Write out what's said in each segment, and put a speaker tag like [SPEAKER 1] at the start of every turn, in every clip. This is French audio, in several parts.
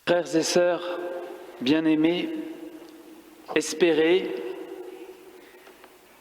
[SPEAKER 1] Frères et sœurs bien-aimés, espérer,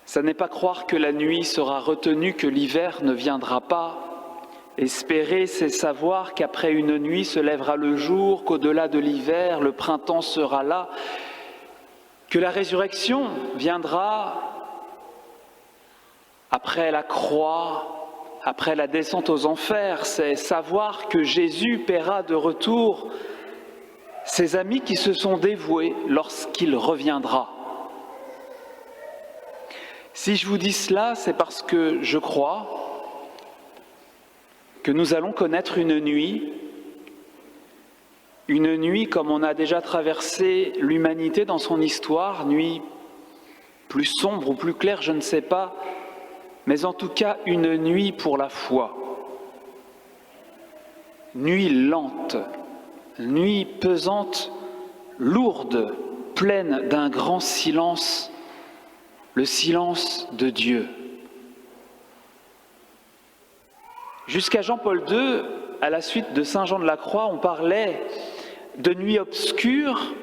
[SPEAKER 1] ça n'est pas croire que la nuit sera retenue, que l'hiver ne viendra pas. Espérer, c'est savoir qu'après une nuit se lèvera le jour, qu'au-delà de l'hiver, le printemps sera là, que la résurrection viendra après la croix, après la descente aux enfers. C'est savoir que Jésus paiera de retour ses amis qui se sont dévoués lorsqu'il reviendra. Si je vous dis cela, c'est parce que je crois que nous allons connaître une nuit comme on a déjà traversé l'humanité dans son histoire, nuit plus sombre ou plus claire, je ne sais pas, mais en tout cas une nuit pour la foi. Nuit lente, nuit pesante, lourde, pleine d'un grand silence, le silence de Dieu. Jusqu'à Jean-Paul II, à la suite de Saint Jean de la Croix, on parlait de nuit obscure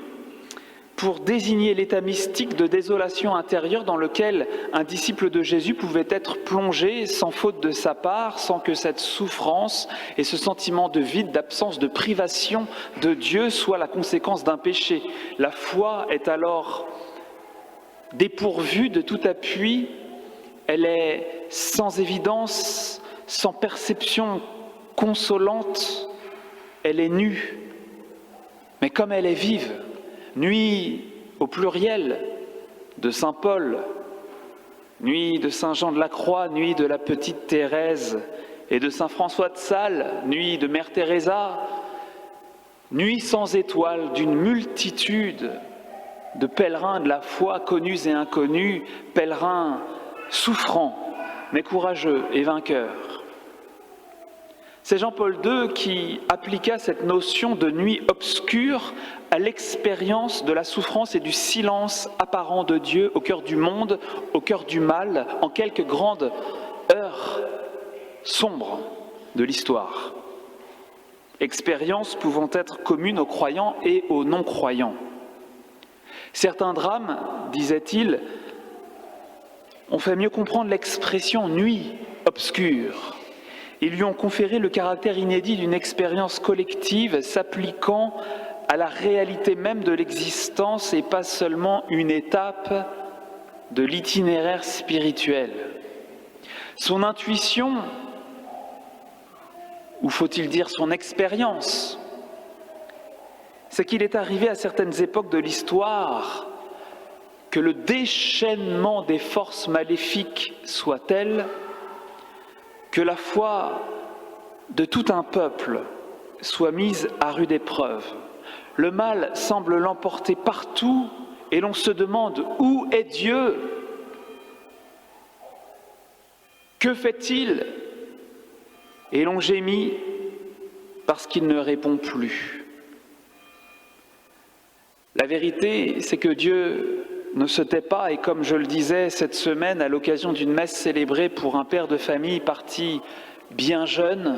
[SPEAKER 1] pour désigner l'état mystique de désolation intérieure dans lequel un disciple de Jésus pouvait être plongé sans faute de sa part, sans que cette souffrance et ce sentiment de vide, d'absence, de privation de Dieu soient la conséquence d'un péché. La foi est alors dépourvue de tout appui, elle est sans évidence, sans perception consolante, elle est nue, mais comme elle est vive. Nuit au pluriel de Saint Paul, nuit de Saint Jean de la Croix, nuit de la petite Thérèse et de Saint François de Sales, nuit de Mère Teresa, nuit sans étoiles d'une multitude de pèlerins de la foi connus et inconnus, pèlerins souffrants mais courageux et vainqueurs. C'est Jean-Paul II qui appliqua cette notion de nuit obscure à l'expérience de la souffrance et du silence apparent de Dieu au cœur du monde, au cœur du mal, en quelques grandes heures sombres de l'histoire. Expérience pouvant être commune aux croyants et aux non-croyants. Certains drames, disait-il, ont fait mieux comprendre l'expression nuit obscure. Ils lui ont conféré le caractère inédit d'une expérience collective s'appliquant à la réalité même de l'existence et pas seulement une étape de l'itinéraire spirituel. Son intuition, ou faut-il dire son expérience, c'est qu'il est arrivé à certaines époques de l'histoire que le déchaînement des forces maléfiques soit tel que la foi de tout un peuple soit mise à rude épreuve. Le mal semble l'emporter partout et l'on se demande où est Dieu ? Que fait-il ? Et l'on gémit parce qu'il ne répond plus. La vérité, c'est que Dieu ne se tait pas, et comme je le disais cette semaine à l'occasion d'une messe célébrée pour un père de famille parti bien jeune,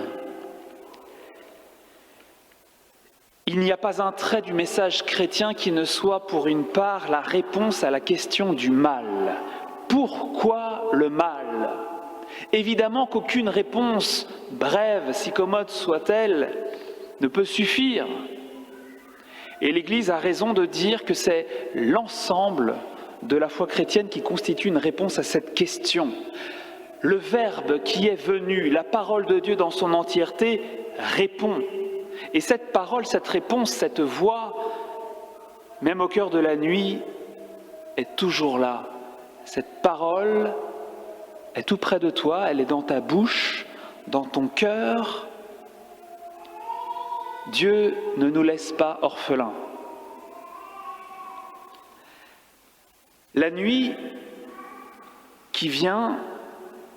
[SPEAKER 1] il n'y a pas un trait du message chrétien qui ne soit pour une part la réponse à la question du mal. Pourquoi le mal ? Évidemment qu'aucune réponse, brève, si commode soit-elle, ne peut suffire. Et l'Église a raison de dire que c'est l'ensemble de la foi chrétienne qui constitue une réponse à cette question. Le Verbe qui est venu, la parole de Dieu dans son entièreté, répond. Et cette parole, cette réponse, cette voix, même au cœur de la nuit, est toujours là. Cette parole est tout près de toi, elle est dans ta bouche, dans ton cœur. Dieu ne nous laisse pas orphelins. La nuit qui vient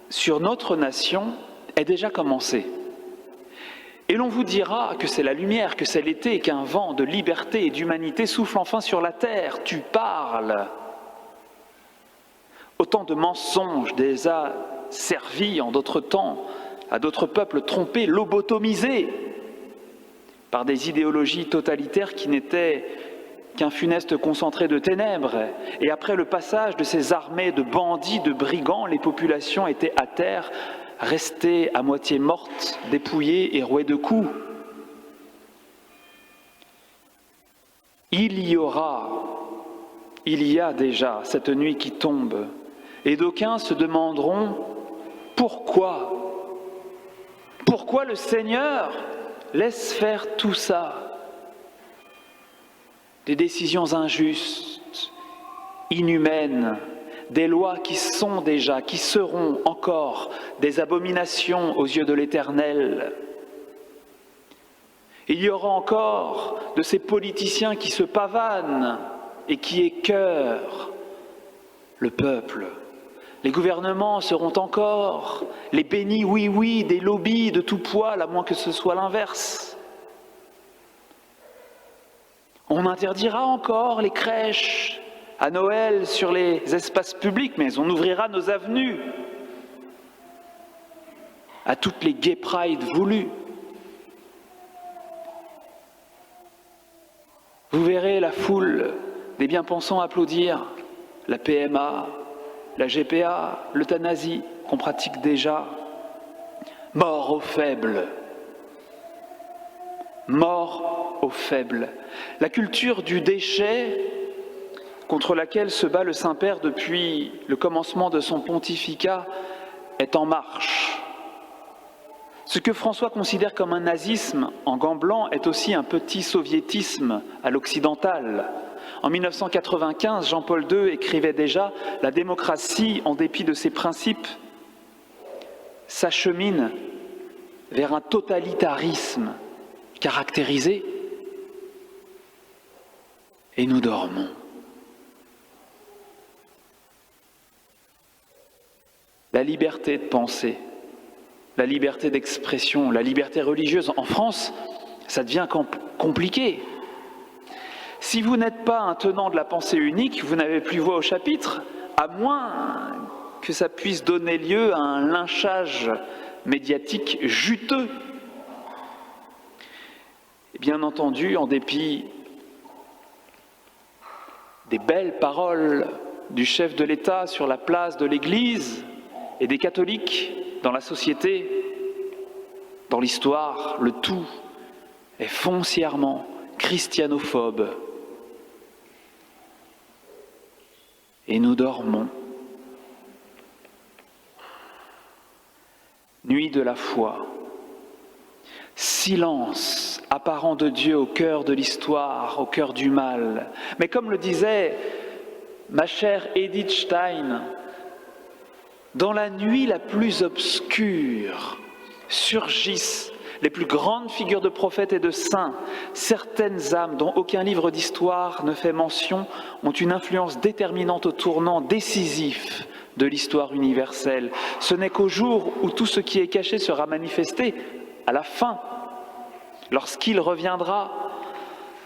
[SPEAKER 1] sur notre nation est déjà commencée. Et l'on vous dira que c'est la lumière, que c'est l'été et qu'un vent de liberté et d'humanité souffle enfin sur la terre. Tu parles. Autant de mensonges des a servis en d'autres temps à d'autres peuples trompés, lobotomisés par des idéologies totalitaires qui n'étaient qu'un funeste concentré de ténèbres. Et après le passage de ces armées de bandits, de brigands, les populations étaient à terre, restées à moitié mortes, dépouillées et rouées de coups. Il y a déjà cette nuit qui tombe, et d'aucuns se demanderont pourquoi le Seigneur laisse faire tout ça? Des décisions injustes, inhumaines, des lois qui sont déjà, qui seront encore des abominations aux yeux de l'Éternel. Il y aura encore de ces politiciens qui se pavanent et qui écœurent le peuple. Les gouvernements seront encore les bénis oui-oui des lobbies de tout poil, à moins que ce soit l'inverse. On interdira encore les crèches à Noël sur les espaces publics, mais on ouvrira nos avenues à toutes les gay pride voulues. Vous verrez la foule des bien-pensants applaudir la PMA, la GPA, l'euthanasie qu'on pratique déjà. Mort aux faibles. Mort aux faibles. La culture du déchet contre laquelle se bat le Saint-Père depuis le commencement de son pontificat est en marche. Ce que François considère comme un nazisme en gants blancs est aussi un petit soviétisme à l'occidental. En 1995, Jean-Paul II écrivait déjà « La démocratie, en dépit de ses principes, s'achemine vers un totalitarisme caractérisé et nous dormons. » La liberté de penser, la liberté d'expression, la liberté religieuse, en France, ça devient compliqué. Si vous n'êtes pas un tenant de la pensée unique, vous n'avez plus voix au chapitre, à moins que ça puisse donner lieu à un lynchage médiatique juteux. Et bien entendu, en dépit des belles paroles du chef de l'État sur la place de l'Église et des catholiques dans la société, dans l'histoire, le tout est foncièrement christianophobe. Et nous dormons. Nuit de la foi. Silence apparent de Dieu au cœur de l'histoire, au cœur du mal. Mais comme le disait ma chère Edith Stein, dans la nuit la plus obscure surgissent les plus grandes figures de prophètes et de saints. Certaines âmes dont aucun livre d'histoire ne fait mention ont une influence déterminante au tournant décisif de l'histoire universelle. Ce n'est qu'au jour où tout ce qui est caché sera manifesté, à la fin, lorsqu'il reviendra,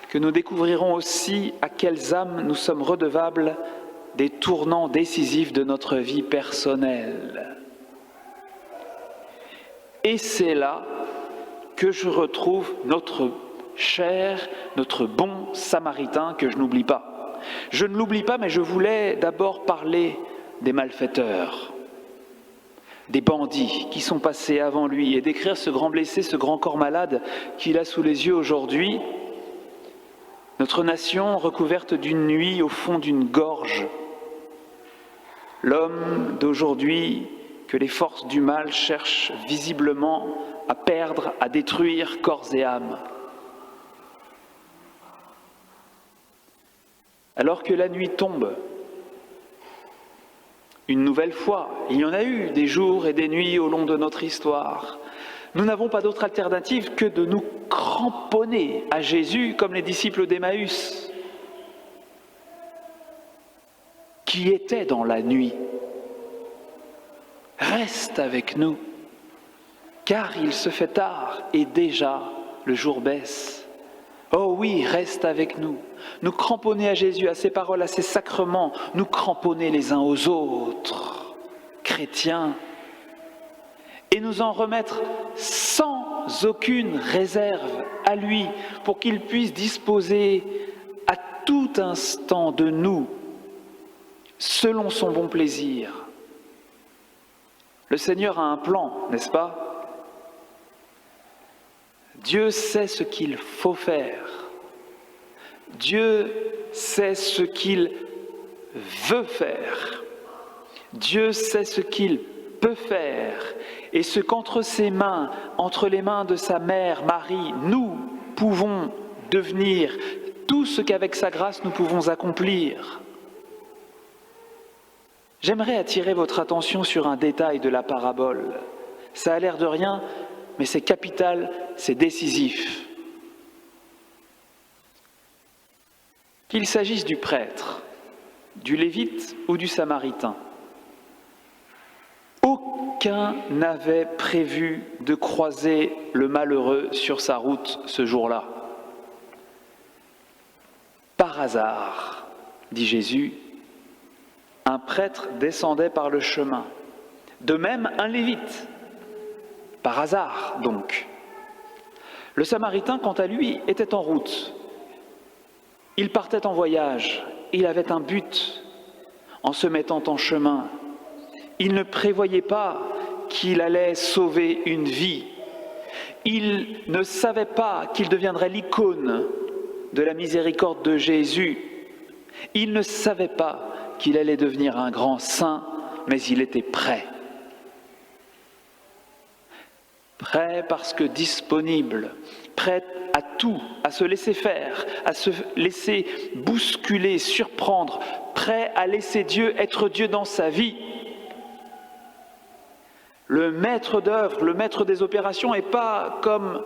[SPEAKER 1] que nous découvrirons aussi à quelles âmes nous sommes redevables des tournants décisifs de notre vie personnelle. Et c'est là que je retrouve notre cher, notre bon Samaritain que je n'oublie pas. Je ne l'oublie pas, mais je voulais d'abord parler des malfaiteurs, des bandits qui sont passés avant lui et décrire ce grand blessé, ce grand corps malade qu'il a sous les yeux aujourd'hui. Notre nation recouverte d'une nuit au fond d'une gorge. L'homme d'aujourd'hui que les forces du mal cherchent visiblement à perdre, à détruire corps et âme. Alors que la nuit tombe, une nouvelle fois, il y en a eu des jours et des nuits au long de notre histoire, nous n'avons pas d'autre alternative que de nous cramponner à Jésus comme les disciples d'Emmaüs, qui étaient dans la nuit. Reste avec nous, car il se fait tard et déjà le jour baisse. Oh oui, reste avec nous. Nous cramponner à Jésus, à ses paroles, à ses sacrements, nous cramponner les uns aux autres, chrétiens, et nous en remettre sans sans aucune réserve à lui, pour qu'il puisse disposer à tout instant de nous, selon son bon plaisir. Le Seigneur a un plan, n'est-ce pas? Dieu sait ce qu'il faut faire. Dieu sait ce qu'il veut faire. Dieu sait ce qu'il peut faire et ce qu'entre ses mains, entre les mains de sa mère Marie, nous pouvons devenir, tout ce qu'avec sa grâce nous pouvons accomplir. J'aimerais attirer votre attention sur un détail de la parabole. Ça a l'air de rien, mais c'est capital, c'est décisif. Qu'il s'agisse du prêtre, du lévite ou du samaritain, aucun n'avait prévu de croiser le malheureux sur sa route ce jour-là. Par hasard, dit Jésus, un prêtre descendait par le chemin. De même, un lévite. Par hasard, donc. Le samaritain, quant à lui, était en route. Il partait en voyage. Il avait un but en se mettant en chemin. Il ne prévoyait pas qu'il allait sauver une vie. Il ne savait pas qu'il deviendrait l'icône de la miséricorde de Jésus. Il ne savait pas qu'il allait devenir un grand saint, mais il était prêt. Prêt parce que disponible, prêt à tout, à se laisser faire, à se laisser bousculer, surprendre, prêt à laisser Dieu être Dieu dans sa vie. Le maître d'œuvre, le maître des opérations n'est pas comme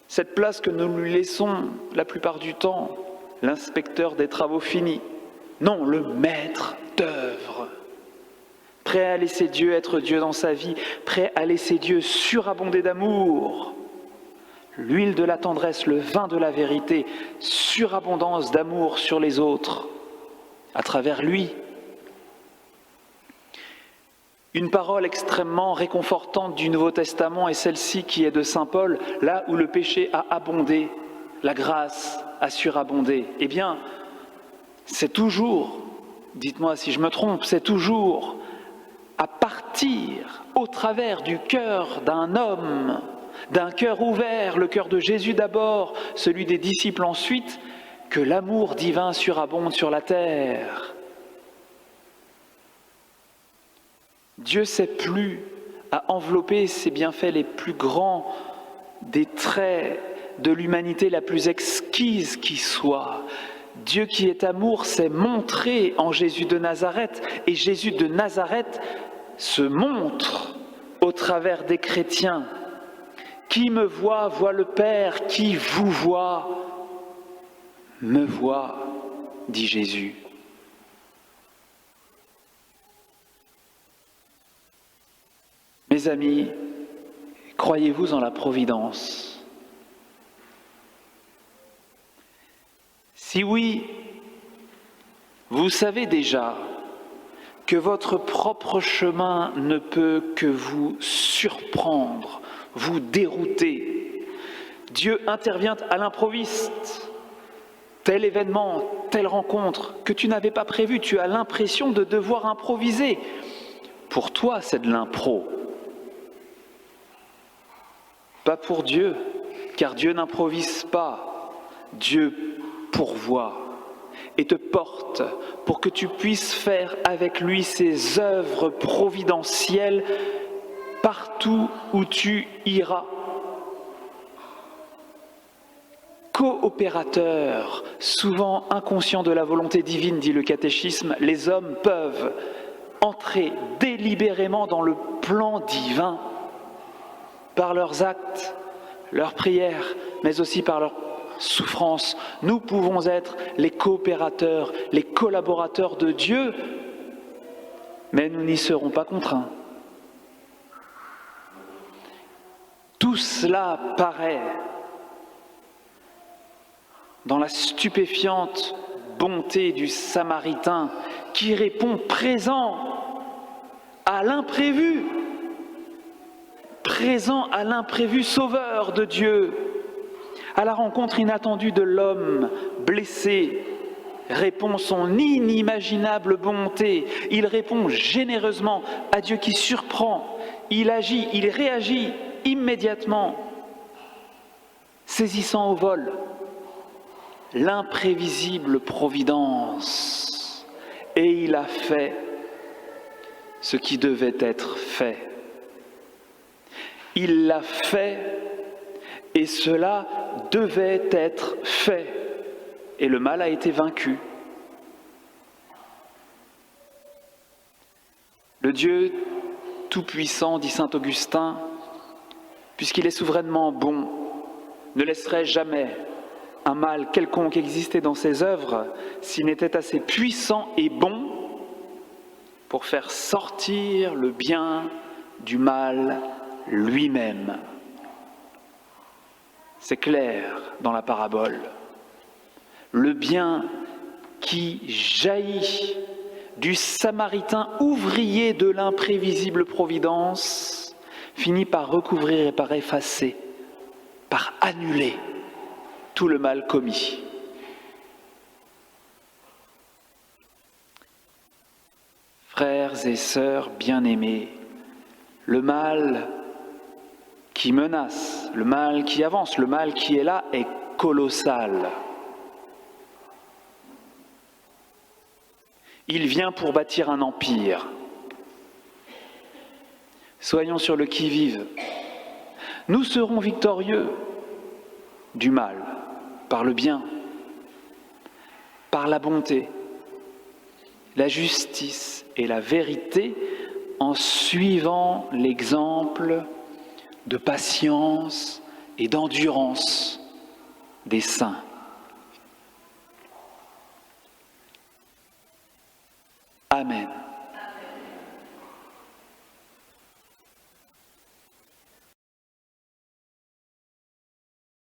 [SPEAKER 1] cette place que nous lui laissons la plupart du temps, l'inspecteur des travaux finis. Non, le maître d'œuvre. Prêt à laisser Dieu être Dieu dans sa vie, prêt à laisser Dieu surabonder d'amour. L'huile de la tendresse, le vin de la vérité, surabondance d'amour sur les autres, à travers lui. Une parole extrêmement réconfortante du Nouveau Testament est celle-ci qui est de saint Paul, là où le péché a abondé, la grâce a surabondé. Eh bien, c'est toujours, dites-moi si je me trompe, c'est toujours à partir, au travers du cœur d'un homme, d'un cœur ouvert, le cœur de Jésus d'abord, celui des disciples ensuite, que l'amour divin surabonde sur la terre. Dieu s'est plu à envelopper ses bienfaits les plus grands des traits de l'humanité la plus exquise qui soit. Dieu qui est amour s'est montré en Jésus de Nazareth, et Jésus de Nazareth se montre au travers des chrétiens. Qui me voit, voit le Père, qui vous voit, me voit, dit Jésus. Mes amis, croyez-vous en la providence? Si oui, vous savez déjà que votre propre chemin ne peut que vous surprendre, vous dérouter. Dieu intervient à l'improviste. Tel événement, telle rencontre que tu n'avais pas prévu, tu as l'impression de devoir improviser. Pour toi, c'est de l'impro. Pas pour Dieu, car Dieu n'improvise pas. Dieu pourvoit et te porte pour que tu puisses faire avec lui ses œuvres providentielles partout où tu iras. Coopérateurs, souvent inconscients de la volonté divine, dit le catéchisme, les hommes peuvent entrer délibérément dans le plan divin par leurs actes, leurs prières, mais aussi par leurs souffrances. Nous pouvons être les coopérateurs, les collaborateurs de Dieu, mais nous n'y serons pas contraints. Tout cela paraît dans la stupéfiante bonté du Samaritain qui répond présent à l'imprévu. présent à l'imprévu sauveur de Dieu, à la rencontre inattendue de l'homme blessé, répond son inimaginable bonté. Il répond généreusement à Dieu qui surprend. Il agit, il réagit immédiatement, saisissant au vol l'imprévisible providence. Et il a fait ce qui devait être fait. Il l'a fait et cela devait être fait. Et le mal a été vaincu. Le Dieu tout-puissant, dit saint Augustin, puisqu'il est souverainement bon, ne laisserait jamais un mal quelconque exister dans ses œuvres s'il n'était assez puissant et bon pour faire sortir le bien du mal lui-même. C'est clair dans la parabole. Le bien qui jaillit du Samaritain ouvrier de l'imprévisible providence finit par recouvrir et par effacer, par annuler tout le mal commis. Frères et sœurs bien-aimés, le mal qui menace, le mal qui avance, le mal qui est là est colossal. Il vient pour bâtir un empire. Soyons sur le qui-vive. Nous serons victorieux du mal, par le bien, par la bonté, la justice et la vérité, en suivant l'exemple de patience et d'endurance des saints. Amen.